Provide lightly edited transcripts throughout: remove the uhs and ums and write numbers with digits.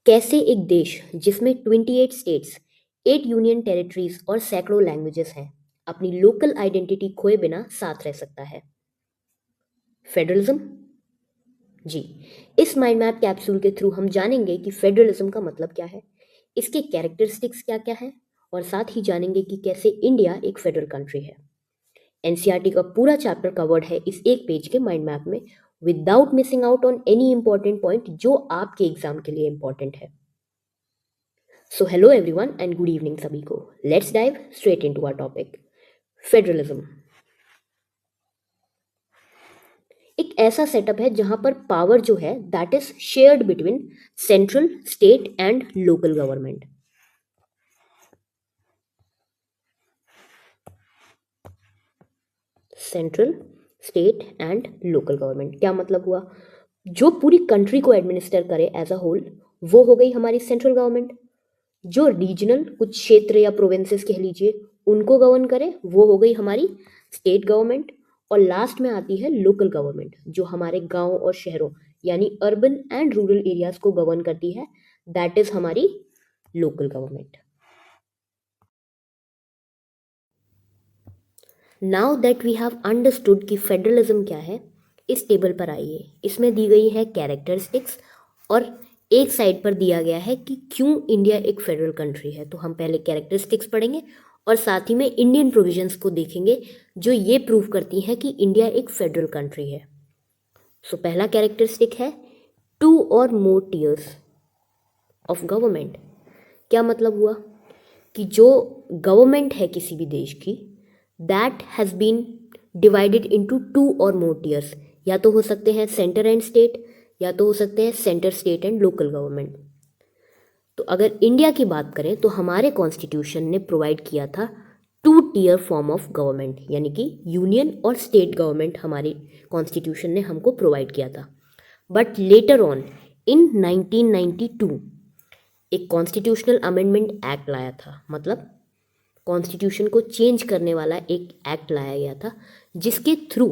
कैसे एक देश जिसमें 28 स्टेट्स, 8 यूनियन टेरिटरीज और सैकड़ों लैंग्वेजेस हैं, अपनी लोकल आइडेंटिटी खोए बिना साथ रह सकता है? फेडरलिज्म। जी, इस माइंड मैप कैप्सूल के थ्रू हम जानेंगे कि फेडरलिज्म का मतलब क्या है, इसके कैरेक्टरिस्टिक्स क्या क्या है, और साथ ही जानेंगे कि कैसे इंडिया एक फेडरल कंट्री है। एनसीईआरटी का पूरा चैप्टर कवर्ड है इस एक पेज के माइंड मैप में, without missing out on any important point जो आपके एग्जाम के लिए इंपॉर्टेंट है। So hello everyone and good evening सभी को। Let's dive straight into our topic, federalism. एक ऐसा सेटअप है जहां पर पावर जो है that is shared between central, state and local government. Central, state and local government क्या मतलब हुआ? जो पूरी कंट्री को एडमिनिस्टर करे एज अ होल, वो हो गई हमारी सेंट्रल गवर्नमेंट। जो रीजनल कुछ क्षेत्र या प्रोविंसेस कह लीजिए उनको गवर्न करे, वो हो गई हमारी स्टेट गवर्नमेंट। और लास्ट में आती है लोकल गवर्नमेंट, जो हमारे गांव और शहरों यानी अर्बन एंड रूरल एरियाज को गवर्न करती है, दैट इज हमारी local government. Now that we have understood कि फेडरलिज्म क्या है, इस टेबल पर आइए। इसमें दी गई है कैरेक्टरिस्टिक्स और एक साइड पर दिया गया है कि क्यों इंडिया एक फेडरल कंट्री है। तो हम पहले कैरेक्टरिस्टिक्स पढ़ेंगे और साथ ही में इंडियन प्रोविजंस को देखेंगे जो ये प्रूव करती हैं कि इंडिया एक फेडरल कंट्री है। सो पहला कैरेक्टरिस्टिक है टू और मोर टीयर्स ऑफ गवर्नमेंट। क्या मतलब हुआ कि जो गवर्नमेंट है किसी भी देश की, that has been divided into two और मोर टीयर्स। या तो हो सकते हैं सेंटर एंड स्टेट, या तो हो सकते हैं centre, state and local government. तो अगर इंडिया की बात करें तो हमारे कॉन्स्टिट्यूशन ने प्रोवाइड किया था two tier form of government, यानी कि यूनियन और स्टेट गवर्नमेंट हमारी कॉन्स्टिट्यूशन ने हमको प्रोवाइड किया था। बट लेटर ऑन इन 1992 एक कॉन्स्टिट्यूशनल अमेंडमेंट एक्ट लाया था, मतलब कॉन्स्टिट्यूशन को चेंज करने वाला एक एक्ट लाया गया था, जिसके through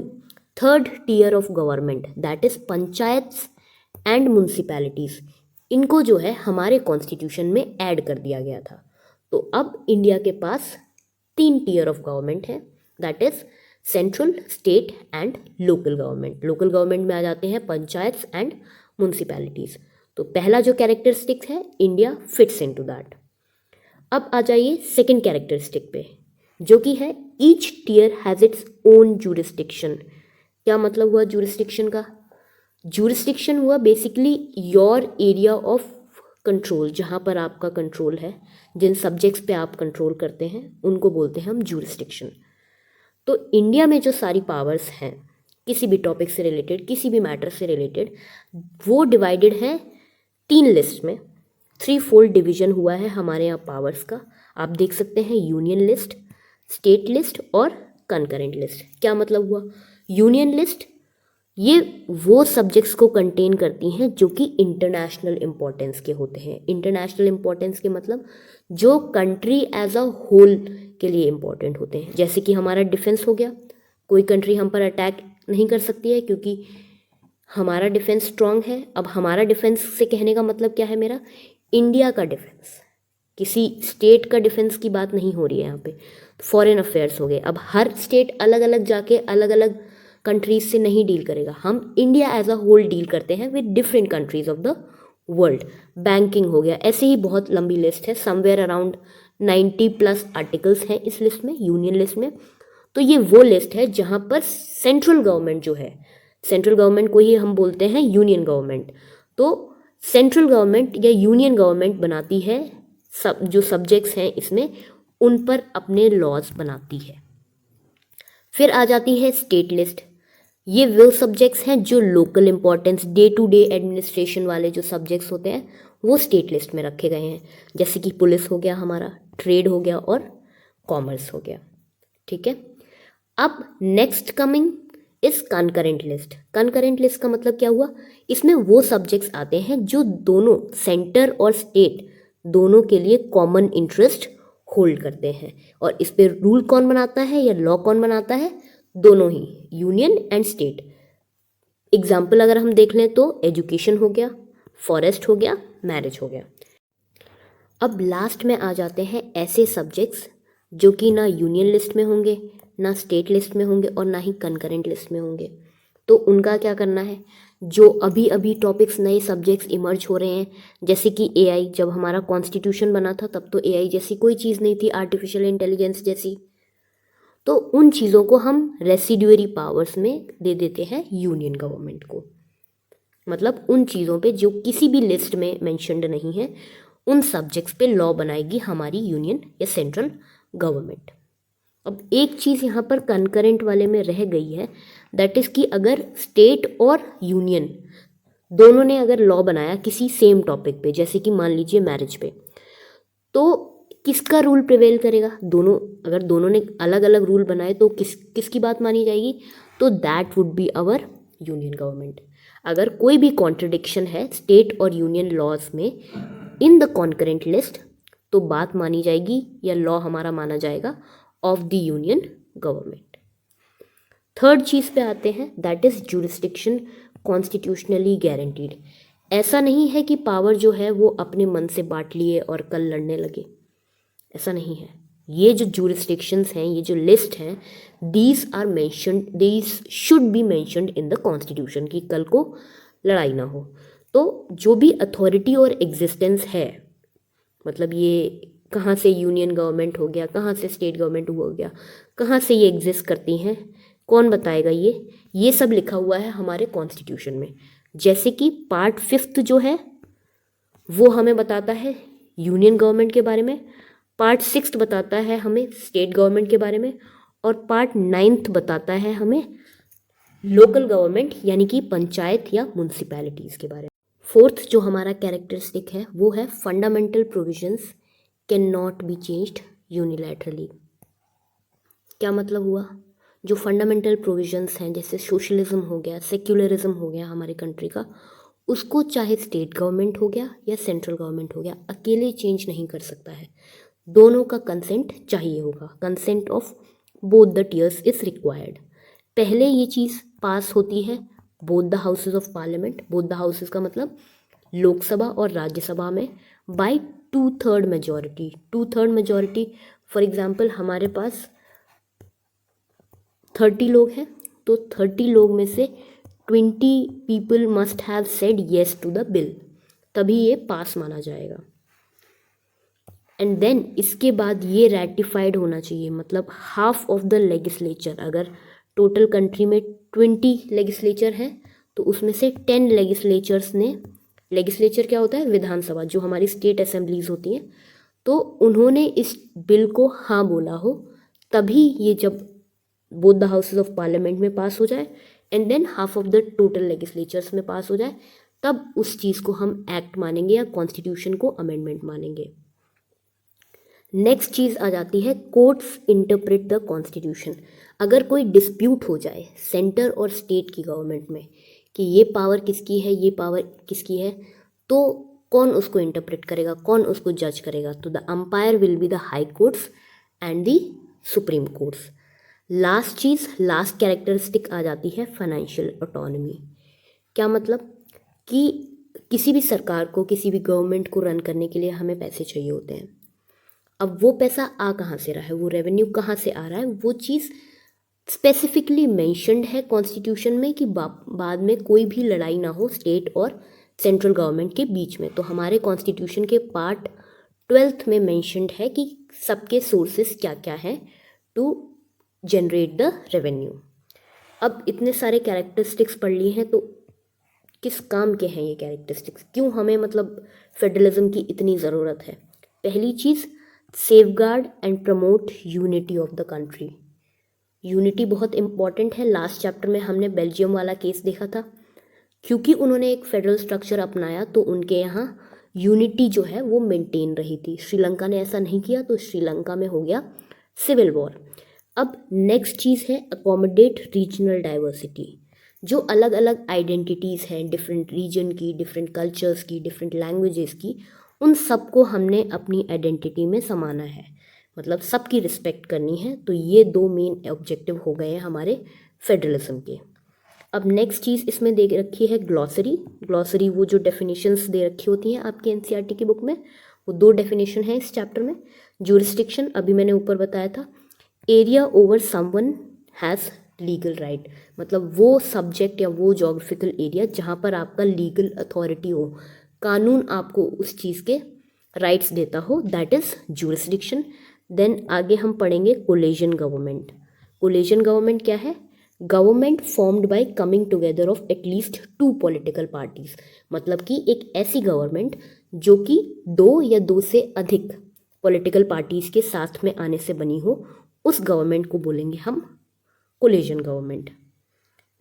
third tier of government that is panchayats and municipalities, इनको जो है हमारे कॉन्स्टिट्यूशन में ऐड कर दिया गया था। तो अब इंडिया के पास तीन टीयर ऑफ गवर्नमेंट है, that is central, state and local government. Local government में आ जाते हैं पंचायत्स एंड म्यूनसिपैलिटीज़। तो पहला जो कैरेक्टरिस्टिक है, इंडिया फिट्स इनटू दैट। अब आ जाइए सेकंड कैरेक्टरिस्टिक पे, जो कि है each tier has its own jurisdiction. क्या मतलब हुआ जूरिस्डिक्शन का? जूरिस्डिक्शन हुआ basically your area of control, जहाँ पर आपका कंट्रोल है, जिन सब्जेक्ट्स पे आप कंट्रोल करते हैं उनको बोलते हैं हम जूरिस्डिक्शन। तो इंडिया में जो सारी पावर्स हैं किसी भी टॉपिक से रिलेटेड, किसी भी मैटर से रिलेटेड, वो डिवाइडेड हैं तीन लिस्ट में। थ्री फोल्ड डिवीजन हुआ है हमारे यहाँ पावर्स का। आप देख सकते हैं यूनियन लिस्ट, स्टेट लिस्ट और कंकरेंट लिस्ट। क्या मतलब हुआ? यूनियन लिस्ट ये वो सब्जेक्ट्स को कंटेन करती हैं जो कि इंटरनेशनल इम्पोर्टेंस के होते हैं। इंटरनेशनल इम्पोर्टेंस के मतलब जो कंट्री एज अ होल के लिए इम्पोर्टेंट होते हैं। जैसे कि हमारा डिफेंस हो गया, कोई कंट्री हम पर अटैक नहीं कर सकती है क्योंकि हमारा डिफेंस स्ट्रांग है। अब हमारा डिफेंस से कहने का मतलब क्या है मेरा? इंडिया का डिफेंस, किसी स्टेट का डिफेंस की बात नहीं हो रही है यहाँ पे। फॉरेन अफेयर्स हो गए, अब हर स्टेट अलग अलग जाके अलग अलग कंट्रीज से नहीं डील करेगा, हम India as a whole deal करते हैं with different countries of the world. Banking हो गया, ऐसे ही बहुत लंबी लिस्ट है, समवेयर अराउंड 90+ आर्टिकल्स हैं इस लिस्ट में, यूनियन लिस्ट में। तो ये वो लिस्ट है जहाँ पर सेंट्रल गवर्नमेंट जो है, सेंट्रल गवर्नमेंट को ही हम बोलते हैं यूनियन गवर्नमेंट। तो सेंट्रल गवर्नमेंट या यूनियन गवर्नमेंट बनाती है सब जो सब्जेक्ट्स हैं इसमें, उन पर अपने लॉज बनाती है। फिर आ जाती है स्टेट लिस्ट। ये वो सब्जेक्ट्स हैं जो local importance, day to day administration वाले जो सब्जेक्ट्स होते हैं वो स्टेट लिस्ट में रखे गए हैं। जैसे कि पुलिस हो गया हमारा, ट्रेड हो गया और कॉमर्स हो गया। ठीक है, अब नेक्स्ट कमिंग इस कंकरेंट लिस्ट। कंकरेंट लिस्ट का मतलब क्या हुआ? इसमें वो सब्जेक्ट्स आते हैं जो दोनों सेंटर और स्टेट दोनों के लिए कॉमन इंटरेस्ट होल्ड करते हैं। और इस पे रूल कौन बनाता है या लॉ कौन बनाता है? दोनों ही, यूनियन एंड स्टेट। एग्जाम्पल अगर हम देख लें तो एजुकेशन हो गया, फॉरेस्ट हो गया, मैरिज हो गया। अब लास्ट में आ जाते हैं ऐसे सब्जेक्ट्स जो कि ना यूनियन लिस्ट में होंगे, ना स्टेट लिस्ट में होंगे और ना ही कंकरेंट लिस्ट में होंगे। तो उनका क्या करना है, जो अभी अभी टॉपिक्स नए सब्जेक्ट्स इमर्ज हो रहे हैं, जैसे कि एआई, जब हमारा कॉन्स्टिट्यूशन बना था तब तो एआई जैसी कोई चीज़ नहीं थी, आर्टिफिशियल इंटेलिजेंस जैसी। तो उन चीज़ों को हम रेसिड्यूअरी पावर्स में दे देते हैं यूनियन गवर्नमेंट को। मतलब उन चीज़ों पे जो किसी भी लिस्ट में मेंशन्ड नहीं है, उन सब्जेक्ट्स पे लॉ बनाएगी हमारी यूनियन या सेंट्रल गवर्नमेंट। अब एक चीज़ यहाँ पर कंकरेंट वाले में रह गई है, दैट इज़ कि अगर स्टेट और यूनियन दोनों ने अगर लॉ बनाया किसी सेम टॉपिक पे, जैसे कि मान लीजिए मैरिज पे, तो किसका रूल प्रिवेल करेगा? अगर दोनों ने अलग अलग रूल बनाए तो किसकी बात मानी जाएगी? तो that would be our union government. अगर कोई भी कॉन्ट्रडिक्शन है स्टेट और यूनियन लॉज में इन द कॉन्करेंट लिस्ट, तो बात मानी जाएगी या लॉ हमारा माना जाएगा of the union government. Third चीज़ पे आते हैं, that is jurisdiction constitutionally guaranteed. ऐसा नहीं है कि पावर जो है वो अपने मन से बांट लिए और कल लड़ने लगे, ऐसा नहीं है। ये जो जुरिस्डिक्शंस हैं, ये जो लिस्ट हैं, these are mentioned, these should be mentioned in the constitution, कि कल को लड़ाई ना हो। तो जो भी अथॉरिटी और एग्जिस्टेंस है, मतलब ये कहाँ से यूनियन गवर्नमेंट हो गया, कहाँ से स्टेट गवर्नमेंट हो गया, कहाँ से ये एग्जिस्ट करती हैं, कौन बताएगा? ये सब लिखा हुआ है हमारे कॉन्स्टिट्यूशन में। जैसे कि पार्ट 5 जो है वो हमें बताता है यूनियन गवर्नमेंट के बारे में, पार्ट 6 बताता है हमें स्टेट गवर्नमेंट के बारे में, और पार्ट 9 बताता है हमें लोकल गवर्नमेंट यानी कि पंचायत या म्यूनसिपैलिटीज़ के बारे में। फोर्थ जो हमारा कैरेक्टरिस्टिक है वो है fundamental provisions can not be changed unilaterally. क्या मतलब हुआ? जो फंडामेंटल प्रोविजंस हैं, जैसे सोशलिज्म हो गया, सेक्युलरिज्म हो गया हमारी कंट्री का, उसको चाहे स्टेट गवर्नमेंट हो गया या सेंट्रल गवर्नमेंट हो गया, अकेले चेंज नहीं कर सकता है, दोनों का कंसेंट चाहिए होगा। Consent of both the tiers is required. पहले ये चीज़ पास होती है both the houses of parliament, both the houses का मतलब लोकसभा और राज्यसभा में, by 2/3 majority. 2/3 majority, for example हमारे पास 30 लोग हैं, तो 30 लोग में से 20 people must have said yes to the bill, तभी ये पास माना जाएगा। एंड देन इसके बाद ये रैटिफाइड होना चाहिए, मतलब हाफ ऑफ द लेजिस्लेचर, अगर टोटल कंट्री में 20 लेजिस्लेचर है तो उसमें से 10 लेजिस्लेचर्स ने, लेजिस्लेचर क्या होता है? विधानसभा, जो हमारी स्टेट असेंबलीज होती हैं, तो उन्होंने इस बिल को हाँ बोला हो, तभी ये जब both the houses of parliament में पास हो जाए and than half of the total legislatures में पास हो जाए, तब उस चीज़ को हम एक्ट मानेंगे या कॉन्स्टिट्यूशन को अमेंडमेंट मानेंगे। नेक्स्ट चीज़ आ जाती है कोर्ट्स इंटरप्रेट द कॉन्स्टिट्यूशन। अगर कोई डिस्प्यूट हो जाए सेंटर और स्टेट की गवर्नमेंट में कि ये पावर किसकी है, ये पावर किसकी है, तो कौन उसको इंटरप्रेट करेगा, कौन उसको जज करेगा? तो the umpire will be the high courts and the supreme courts. Last चीज़, लास्ट कैरेक्टरिस्टिक आ जाती है फाइनेंशियल ऑटोनॉमी। क्या मतलब कि किसी भी सरकार को, किसी भी गवर्नमेंट को रन करने के लिए हमें पैसे चाहिए होते हैं। अब वो पैसा आ कहाँ से रहा है, वो रेवेन्यू कहाँ से आ रहा है, वो चीज़ स्पेसिफिकली मेंशन्ड है कॉन्स्टिट्यूशन में कि बाद में कोई भी लड़ाई ना हो स्टेट और सेंट्रल गवर्नमेंट के बीच में। तो हमारे कॉन्स्टिट्यूशन के पार्ट 12 में मेंशन्ड है कि सबके सोर्सेस क्या क्या हैं टू जनरेट द रेवेन्यू। अब इतने सारे कैरेक्टरिस्टिक्स पढ़ लिए हैं, तो किस काम के हैं ये कैरेक्टरिस्टिक्स? क्यों हमें मतलब फेडरलिज्म की इतनी ज़रूरत है? पहली चीज़, safeguard and promote unity of the country. Unity बहुत इंपॉर्टेंट है। लास्ट चैप्टर में हमने बेल्जियम वाला केस देखा था, क्योंकि उन्होंने एक फेडरल स्ट्रक्चर अपनाया तो उनके यहाँ यूनिटी जो है वो मेंटेन रही थी। श्रीलंका ने ऐसा नहीं किया तो श्रीलंका में हो गया सिविल वॉर। अब नेक्स्ट चीज़ है अकोमोडेट रीजनल डाइवर्सिटी। जो अलग अलग आइडेंटिटीज़ हैं डिफरेंट रीजन की, डिफरेंट कल्चर्स की, डिफरेंट लैंग्वेजेस की, उन सबको हमने अपनी आइडेंटिटी में समाना है, मतलब सबकी रिस्पेक्ट करनी है। तो ये 2 मेन ऑब्जेक्टिव हो गए हैं हमारे फेडरलिज्म के। अब नेक्स्ट चीज़ इसमें दे रखी है ग्लॉसरी। ग्लॉसरी वो जो डेफिनेशंस दे रखी होती हैं आपकी एनसीईआरटी की बुक में, वो 2 डेफिनेशन है इस चैप्टर में। ज्यूरिस्डिक्शन अभी मैंने ऊपर बताया था, area over someone has legal right, मतलब वो सब्जेक्ट या वो जोग्राफिकल एरिया जहाँ पर आपका लीगल अथॉरिटी हो, कानून आपको उस चीज़ के राइट्स देता हो, दैट इज़ ज्यूरिस्डिक्शन। देन आगे हम पढ़ेंगे कोलिजन गवर्नमेंट। कोलिजन गवर्नमेंट क्या है? Government formed by coming together of at least 2 political parties, मतलब कि एक ऐसी गवर्नमेंट जो कि 2 या 2 से अधिक पॉलिटिकल पार्टीज के साथ में आने से बनी हो, उस गवर्नमेंट को बोलेंगे हम कोलिजन गवर्नमेंट।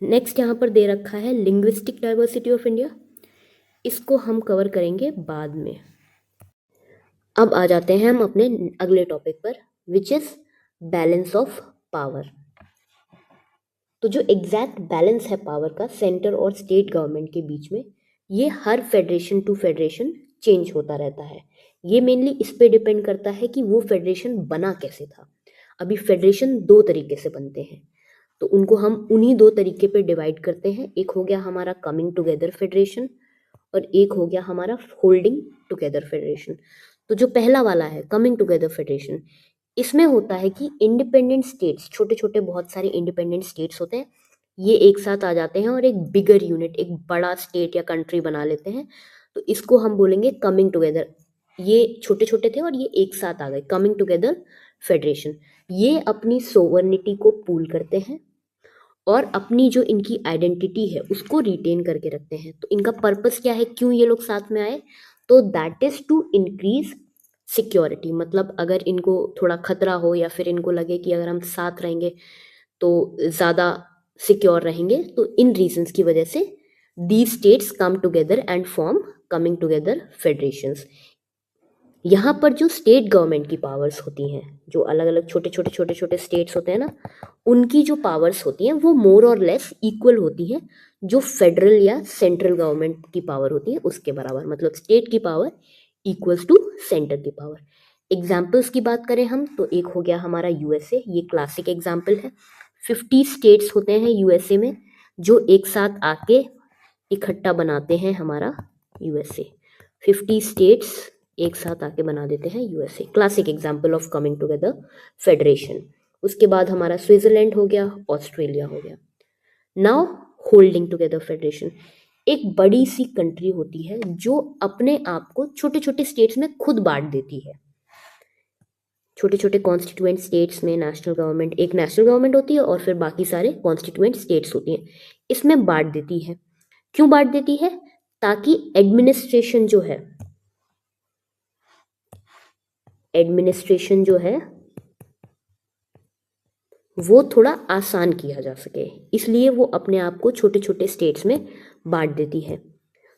नेक्स्ट यहाँ पर दे रखा है लिंग्विस्टिक डाइवर्सिटी ऑफ इंडिया, इसको हम कवर करेंगे बाद में। अब आ जाते हैं हम अपने अगले टॉपिक पर, which is balance of power. तो जो एग्जैक्ट बैलेंस है पावर का सेंटर और स्टेट गवर्नमेंट के बीच में, ये हर फेडरेशन टू फेडरेशन चेंज होता रहता है। ये मेनली इस पे डिपेंड करता है कि वो फेडरेशन बना कैसे था। अभी फेडरेशन 2 तरीके से बनते हैं, तो उनको हम उन्हीं 2 तरीके पे डिवाइड करते हैं। एक हो गया हमारा कमिंग टुगेदर फेडरेशन और एक हो गया हमारा होल्डिंग टुगेदर फेडरेशन। तो जो पहला वाला है कमिंग टुगेदर फेडरेशन, इसमें होता है कि इंडिपेंडेंट स्टेट्स, छोटे छोटे बहुत सारे इंडिपेंडेंट स्टेट्स होते हैं, ये एक साथ आ जाते हैं और एक बिगर यूनिट, एक बड़ा स्टेट या कंट्री बना लेते हैं। तो इसको हम बोलेंगे कमिंग टुगेदर। ये छोटे छोटे थे और ये एक साथ आ गए, कमिंग टुगेदर फेडरेशन। ये अपनी सोवर्निटी को पूल करते हैं और अपनी जो इनकी आइडेंटिटी है उसको रिटेन करके रखते हैं। तो इनका पर्पस क्या है, क्यों ये लोग साथ में आए? तो that is to increase security, मतलब अगर इनको थोड़ा खतरा हो या फिर इनको लगे कि अगर हम साथ रहेंगे तो ज़्यादा सिक्योर रहेंगे, तो इन रीजंस की वजह से these states come together and form coming together federations. यहाँ पर जो स्टेट गवर्नमेंट की पावर्स होती हैं, जो अलग अलग छोटे छोटे छोटे छोटे स्टेट्स होते हैं ना, उनकी जो पावर्स होती हैं वो मोर और लेस इक्वल होती हैं जो फेडरल या सेंट्रल गवर्नमेंट की पावर होती है उसके बराबर। मतलब स्टेट की पावर इक्वल्स टू सेंटर की पावर। एग्जाम्पल्स की बात करें हम तो एक हो गया हमारा यूएसए, ये क्लासिक एग्जाम्पल है। 50 स्टेट्स होते हैं यूएसए में जो एक साथ आके इकट्ठा बनाते हैं हमारा यूएसए। 50 स्टेट्स एक साथ आके बना देते हैं USA, classic example of coming together federation. उसके बाद हमारा स्विट्जरलैंड हो गया, ऑस्ट्रेलिया हो गया। नाउ होल्डिंग टुगेदर फेडरेशन, एक बड़ी सी कंट्री होती है जो अपने आप को छोटे छोटे स्टेट्स में खुद बांट देती है। छोटे छोटे कॉन्स्टिट्यूएंट स्टेट्स में नेशनल गवर्नमेंट, एक नेशनल गवर्नमेंट होती है और फिर बाकी सारे कॉन्स्टिट्यूएंट स्टेट्स होती हैं, इसमें बांट देती है। क्यों बांट देती है? ताकि एडमिनिस्ट्रेशन जो है वो थोड़ा आसान किया जा सके, इसलिए वो अपने आप को छोटे छोटे स्टेट्स में बांट देती है।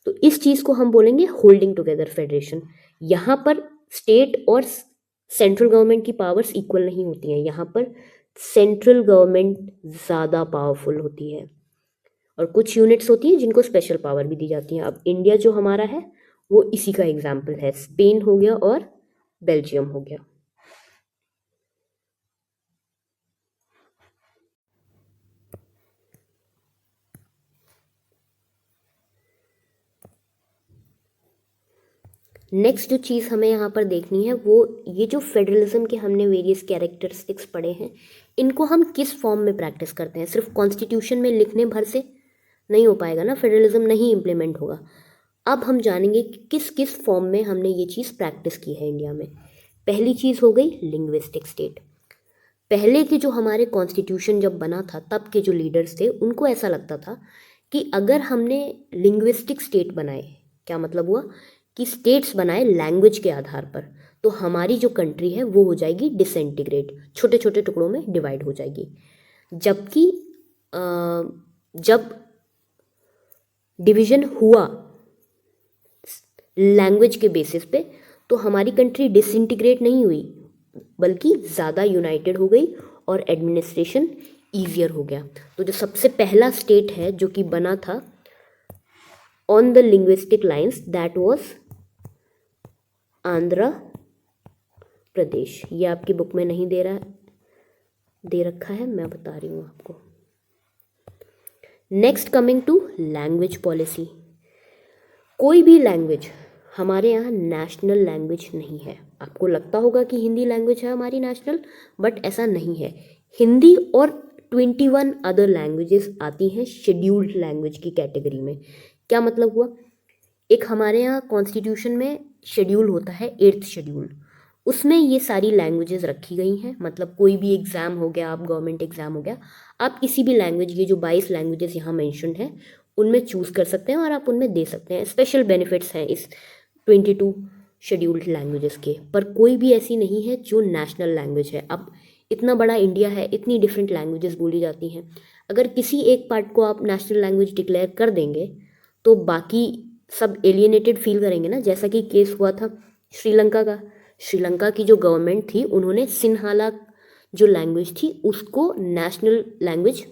तो इस चीज़ को हम बोलेंगे होल्डिंग टुगेदर फेडरेशन। यहाँ पर स्टेट और सेंट्रल गवर्नमेंट की पावर्स इक्वल नहीं होती हैं, यहाँ पर सेंट्रल गवर्नमेंट ज़्यादा पावरफुल होती है और कुछ यूनिट्स होती हैं जिनको स्पेशल पावर भी दी जाती है। अब इंडिया जो हमारा है वो इसी का एग्जाम्पल है, स्पेन हो गया और बेल्जियम हो गया। नेक्स्ट जो चीज़ हमें यहाँ पर देखनी है वो ये जो फेडरलिज्म के हमने वेरियस कैरेक्टरिस्टिक्स पढ़े हैं, इनको हम किस फॉर्म में प्रैक्टिस करते हैं। सिर्फ कॉन्स्टिट्यूशन में लिखने भर से नहीं हो पाएगा ना, फेडरलिज्म नहीं इम्प्लीमेंट होगा। अब हम जानेंगे कि किस किस फॉर्म में हमने ये चीज़ प्रैक्टिस की है इंडिया में। पहली चीज़ हो गई लिंग्विस्टिक स्टेट। पहले के जो हमारे कॉन्स्टिट्यूशन जब बना था तब के जो लीडर्स थे उनको ऐसा लगता था कि अगर हमने लिंग्विस्टिक स्टेट बनाए, क्या मतलब हुआ कि स्टेट्स बनाए लैंग्वेज के आधार पर, तो हमारी जो कंट्री है वो हो जाएगी डिसइंटीग्रेट, छोटे छोटे टुकड़ों में डिवाइड हो जाएगी। जबकि जब डिवीजन हुआ लैंग्वेज के बेसिस पे तो हमारी कंट्री डिसइंटीग्रेट नहीं हुई बल्कि ज़्यादा यूनाइटेड हो गई और एडमिनिस्ट्रेशन ईजियर हो गया। तो जो सबसे पहला स्टेट है जो कि बना था on the linguistic lines, that was Andhra Pradesh. ये आपकी बुक में नहीं दे रखा है, मैं बता रही हूँ आपको। Next coming to language policy. कोई भी लैंग्वेज हमारे यहाँ नेशनल लैंग्वेज नहीं है। आपको लगता होगा कि हिंदी लैंग्वेज है हमारी नेशनल, बट ऐसा नहीं है। हिंदी और 21 अदर लैंग्वेजेस आती हैं शेड्यूल्ड लैंग्वेज की कैटेगरी में। क्या मतलब हुआ? एक हमारे यहाँ कॉन्स्टिट्यूशन में शेड्यूल होता है, 8th शेड्यूल, उसमें ये सारी लैंग्वेजेस रखी गई हैं। मतलब कोई भी एग्ज़ाम हो गया, आप गवर्नमेंट एग्ज़ाम हो गया, आप किसी भी लैंग्वेज, ये जो 22 लैंग्वेजेस यहाँ मेंशन्ड हैं उनमें चूज़ कर सकते हैं और आप उनमें दे सकते हैं। स्पेशल बेनिफिट्स हैं इस 22 शेड्यूल्ड लैंग्वेजेस के, पर कोई भी ऐसी नहीं है जो नेशनल लैंग्वेज है। अब इतना बड़ा इंडिया है, इतनी डिफरेंट लैंग्वेजेस बोली जाती हैं। अगर किसी एक पार्ट को आप नेशनल लैंग्वेज डिक्लेयर कर देंगे तो बाकी सब एलियनेटेड फील करेंगे ना, जैसा कि केस हुआ था श्रीलंका का। श्रीलंका की जो गवर्नमेंट थी उन्होंने सिन्हाला जो लैंग्वेज थी उसको नेशनल लैंग्वेज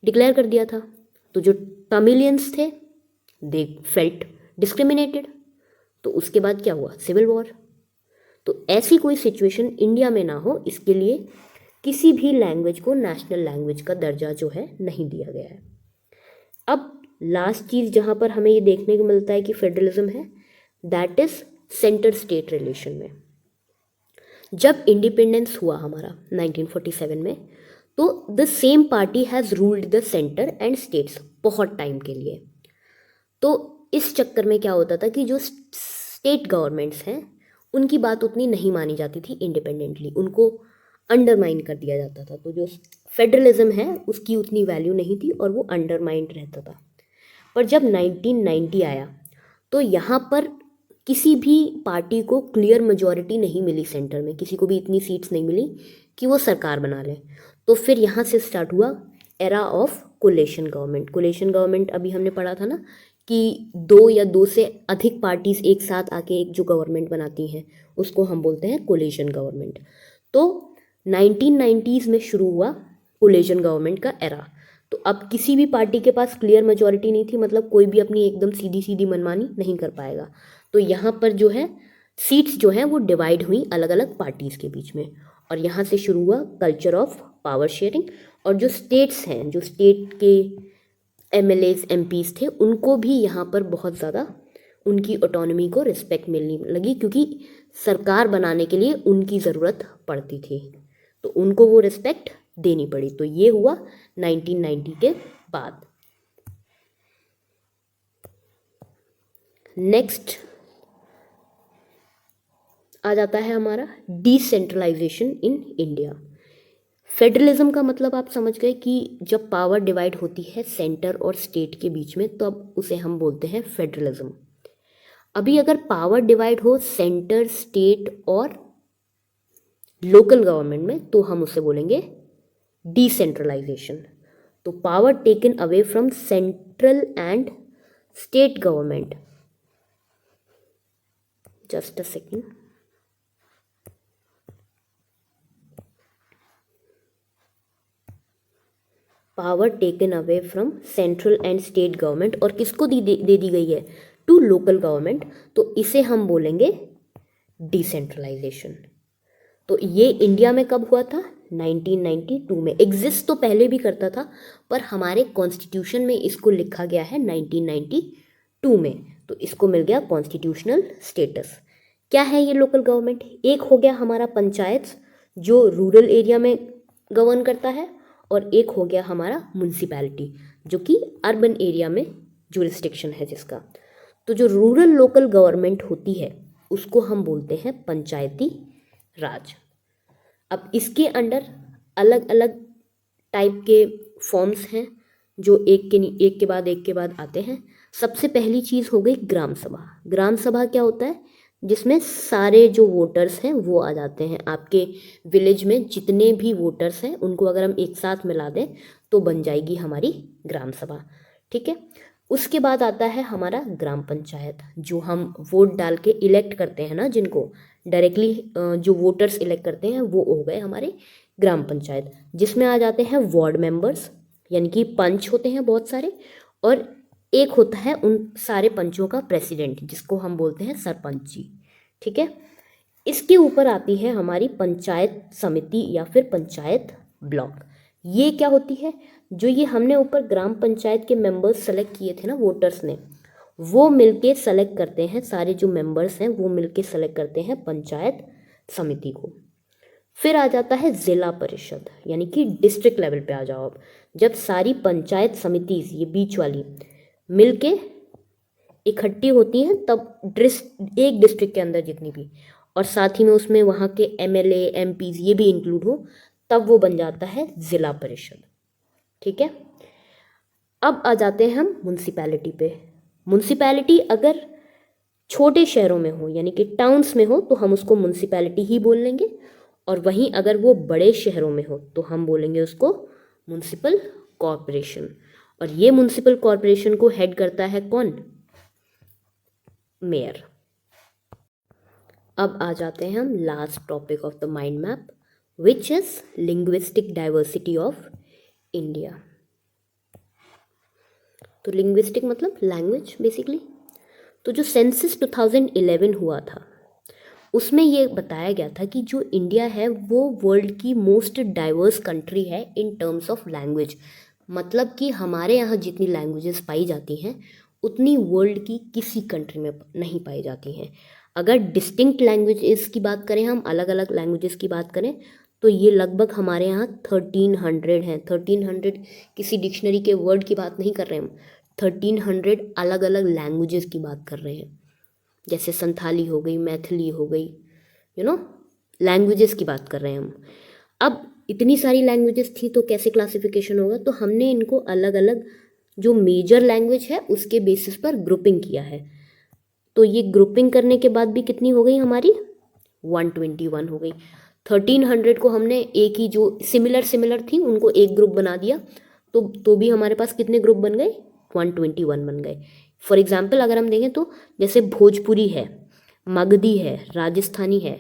डिक्लेयर कर दिया था। तो जो तमिलियंस थे दे फेल्ट डिस्क्रिमिनेटेड, तो उसके बाद क्या हुआ? Civil war. तो ऐसी कोई सिचुएशन इंडिया में ना हो, इसके लिए किसी भी लैंग्वेज को नेशनल लैंग्वेज का दर्जा जो है नहीं दिया गया है। अब लास्ट चीज़ जहाँ पर हमें ये देखने को मिलता है कि फेडरलिज्म है, that is centre state relation में। जब इंडिपेंडेंस हुआ हमारा 1947 में, तो the same party has ruled the centre and states बहुत टाइम के लिए। तो इस चक्कर में क्या होता था कि जो स्टेट गवर्नमेंट्स हैं उनकी बात उतनी नहीं मानी जाती थी इंडिपेंडेंटली, उनको अंडरमाइन कर दिया जाता था। तो जो फेडरलिज्म है उसकी उतनी वैल्यू नहीं थी और वो अंडरमाइंड रहता था। पर जब 1990 आया तो यहाँ पर किसी भी पार्टी को क्लियर मेजॉरिटी नहीं मिली सेंटर में, किसी को भी इतनी सीट्स नहीं मिली कि वो सरकार बना ले। तो फिर यहाँ से स्टार्ट हुआ era of coalition government. Coalition government अभी हमने पढ़ा था ना कि 2 या 2 से अधिक पार्टीज एक साथ आके एक जो गवर्नमेंट बनाती हैं उसको हम बोलते हैं कोलेशन गवर्नमेंट। तो 1990s में शुरू हुआ कोलेशन गवर्नमेंट का एरा। तो अब किसी भी पार्टी के पास क्लियर मेजॉरिटी नहीं थी, मतलब कोई भी अपनी एकदम सीधी सीधी मनमानी नहीं कर पाएगा। तो यहाँ पर जो है सीट्स जो हैं वो डिवाइड हुई अलग अलग पार्टीज़ के बीच में, और यहाँ से शुरू हुआ कल्चर ऑफ पावर शेयरिंग। और जो स्टेट्स हैं, जो स्टेट के MLAs MPs थे, उनको भी यहाँ पर बहुत ज़्यादा उनकी ऑटोनॉमी को रिस्पेक्ट मिलने लगी, क्योंकि सरकार बनाने के लिए उनकी ज़रूरत पड़ती थी, तो उनको वो रिस्पेक्ट देनी पड़ी। तो ये हुआ 1990 के बाद। नेक्स्ट आ जाता है हमारा डिसेंट्रलाइजेशन इन इंडिया। फेडरलिज्म का मतलब आप समझ गए कि जब पावर डिवाइड होती है सेंटर और स्टेट के बीच में, तो अब उसे हम बोलते हैं फेडरलिज्म। अभी अगर पावर डिवाइड हो सेंटर, स्टेट और लोकल गवर्नमेंट में, तो हम उसे बोलेंगे डिसेंट्रलाइजेशन। तो power taken away from central and state government. Just a second. Power taken away from central and state government, और किसको दे दी गई है? To local government. तो इसे हम बोलेंगे डिसेंट्रलाइजेशन। तो ये इंडिया में कब हुआ था? 1992 में। एग्जिस्ट तो पहले भी करता था, पर हमारे कॉन्स्टिट्यूशन में इसको लिखा गया है 1992 में, तो इसको मिल गया कॉन्स्टिट्यूशनल स्टेटस। क्या है ये लोकल गवर्नमेंट? एक हो गया हमारा पंचायत जो रूरल एरिया में गवर्न करता है, और एक हो गया हमारा म्यूनसिपैलिटी जो कि अर्बन एरिया में जुरिस्डिक्शन है जिसका। तो जो रूरल लोकल गवर्नमेंट होती है उसको हम बोलते हैं पंचायती राज। अब इसके अंडर अलग अलग टाइप के फॉर्म्स हैं जो एक के बाद आते हैं। सबसे पहली चीज़ हो गई ग्राम सभा। ग्राम सभा क्या होता है? जिसमें सारे जो वोटर्स हैं वो आ जाते हैं। आपके विलेज में जितने भी वोटर्स हैं उनको अगर हम एक साथ मिला दें तो बन जाएगी हमारी ग्राम सभा। ठीक है। उसके बाद आता है हमारा ग्राम पंचायत, जो हम वोट डाल के इलेक्ट करते हैं ना, जिनको डायरेक्टली जो वोटर्स इलेक्ट करते हैं वो हो गए हमारे ग्राम पंचायत, जिसमें आ जाते हैं वार्ड मेंबर्स, यानी कि पंच होते हैं बहुत सारे, और एक होता है उन सारे पंचों का प्रेसिडेंट जिसको हम बोलते हैं सरपंच जी। ठीक है। इसके ऊपर आती है हमारी पंचायत समिति या फिर पंचायत ब्लॉक। ये क्या होती है, जो ये हमने ऊपर ग्राम पंचायत के मेंबर्स सेलेक्ट किए थे ना वोटर्स ने, वो मिलके सेलेक्ट करते हैं, सारे जो मेंबर्स हैं वो मिलके सेलेक्ट करते हैं पंचायत समिति को। फिर आ जाता है जिला परिषद, यानी कि डिस्ट्रिक्ट लेवल पे आ जाओ अब। जब सारी पंचायत समिति, ये बीच वाली, मिलके इकट्ठी होती हैं, तब एक डिस्ट्रिक्ट के अंदर जितनी भी, और साथ ही में उसमें वहाँ के एमएलए एमपीज ये भी इंक्लूड हो, तब वो बन जाता है जिला परिषद। ठीक है, अब आ जाते हैं हम म्युनिसिपैलिटी पे। म्युनिसिपैलिटी अगर छोटे शहरों में हो, यानी कि टाउन्स में हो, तो हम उसको म्युनिसिपैलिटी ही बोल लेंगे, और वहीं अगर वो बड़े शहरों में हो तो हम बोलेंगे उसको म्युनिसिपल कॉरपोरेशन। और ये म्युनिसिपल कॉरपोरेशन को हेड करता है कौन? मेयर। अब आ जाते हैं हम last topic of the mind map, which is linguistic diversity of India. तो लिंग्विस्टिक मतलब लैंग्वेज बेसिकली। तो जो सेंसस 2011 हुआ था, उसमें ये बताया गया था कि जो इंडिया है वो वर्ल्ड की मोस्ट डाइवर्स कंट्री है इन टर्म्स ऑफ लैंग्वेज। मतलब कि हमारे यहाँ जितनी लैंग्वेजेस पाई जाती हैं उतनी वर्ल्ड की किसी कंट्री में नहीं पाई जाती हैं। अगर डिस्टिंक्ट लैंग्वेजेस की बात करें, हम अलग अलग लैंग्वेजेस की बात करें, तो ये लगभग हमारे यहाँ 1300 हैं। 1300 किसी डिक्शनरी के वर्ड की बात नहीं कर रहे हम, 1300 अलग अलग लैंग्वेजेस की बात कर रहे हैं। जैसे संथाली हो गई, मैथिली हो गई, लैंग्वेजेस की बात कर रहे हैं हम। अब इतनी सारी लैंग्वेजेस थी तो कैसे क्लासिफिकेशन होगा, तो हमने इनको अलग अलग जो मेजर लैंग्वेज है उसके बेसिस पर ग्रुपिंग किया है। तो ये ग्रुपिंग करने के बाद भी कितनी हो गई हमारी? 121 हो गई। 1300 को हमने एक ही जो सिमिलर थी उनको एक ग्रुप बना दिया, तो भी हमारे पास कितने ग्रुप बन गए? 121 बन गए। फॉर एग्जाम्पल अगर हम देखें तो जैसे भोजपुरी है, मगधी है, राजस्थानी है,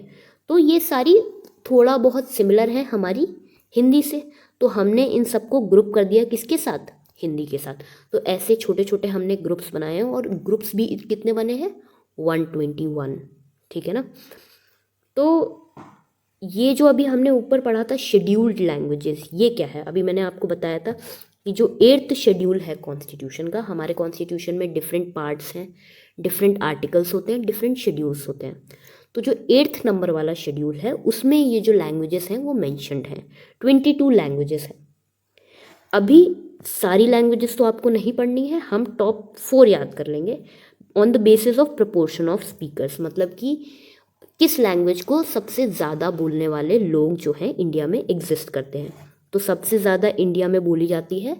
तो ये सारी थोड़ा बहुत सिमिलर है हमारी हिंदी से, तो हमने इन सबको ग्रुप कर दिया किसके साथ? हिंदी के साथ। तो ऐसे छोटे छोटे हमने ग्रुप्स बनाए हैं, और ग्रुप्स भी कितने बने हैं? 121। ठीक है ना। तो ये जो अभी हमने ऊपर पढ़ा था शेड्यूल्ड लैंग्वेजेस, ये क्या है? अभी मैंने आपको बताया था कि जो 8th शेड्यूल है कॉन्स्टिट्यूशन का, हमारे कॉन्स्टिट्यूशन में डिफरेंट पार्ट्स हैं, डिफरेंट आर्टिकल्स होते हैं, डिफरेंट शेड्यूल्स होते हैं। तो जो 8th नंबर वाला शेड्यूल है उसमें ये जो लैंग्वेजेस हैं वो मेंशन्ड हैं। 22 लैंग्वेजेस हैं। अभी सारी लैंग्वेजेस तो आपको नहीं पढ़नी है, हम टॉप 4 याद कर लेंगे on the basis of proportion of speakers. मतलब कि किस लैंग्वेज को सबसे ज़्यादा बोलने वाले लोग जो हैं इंडिया में एग्जिस्ट करते हैं। तो सबसे ज़्यादा इंडिया में बोली जाती है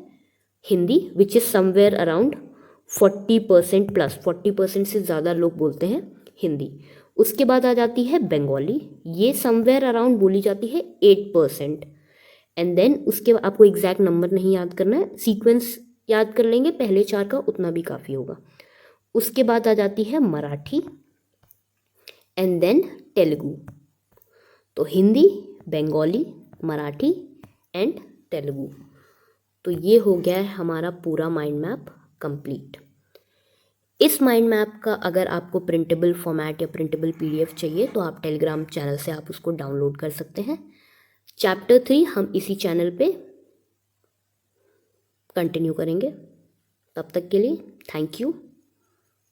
Hindi, which is somewhere around 40% plus, 40% से ज़्यादा लोग बोलते हैं हिंदी। उसके बाद आ जाती है बंगाली, ये समवेयर अराउंड बोली जाती है 8%। एंड देन उसके बाद आपको एग्जैक्ट नंबर नहीं याद करना है, सीक्वेंस याद कर लेंगे पहले 4 का, उतना भी काफ़ी होगा। उसके बाद आ जाती है मराठी एंड देन तेलुगु। तो हिंदी, बंगाली, मराठी एंड तेलुगु। तो ये हो गया है हमारा पूरा माइंड मैप कंप्लीट। इस माइंड मैप का अगर आपको प्रिंटेबल फॉर्मेट या प्रिंटेबल पीडीएफ चाहिए तो आप टेलीग्राम चैनल से आप उसको डाउनलोड कर सकते हैं। चैप्टर 3 हम इसी चैनल पे कंटिन्यू करेंगे। तब तक के लिए थैंक यू।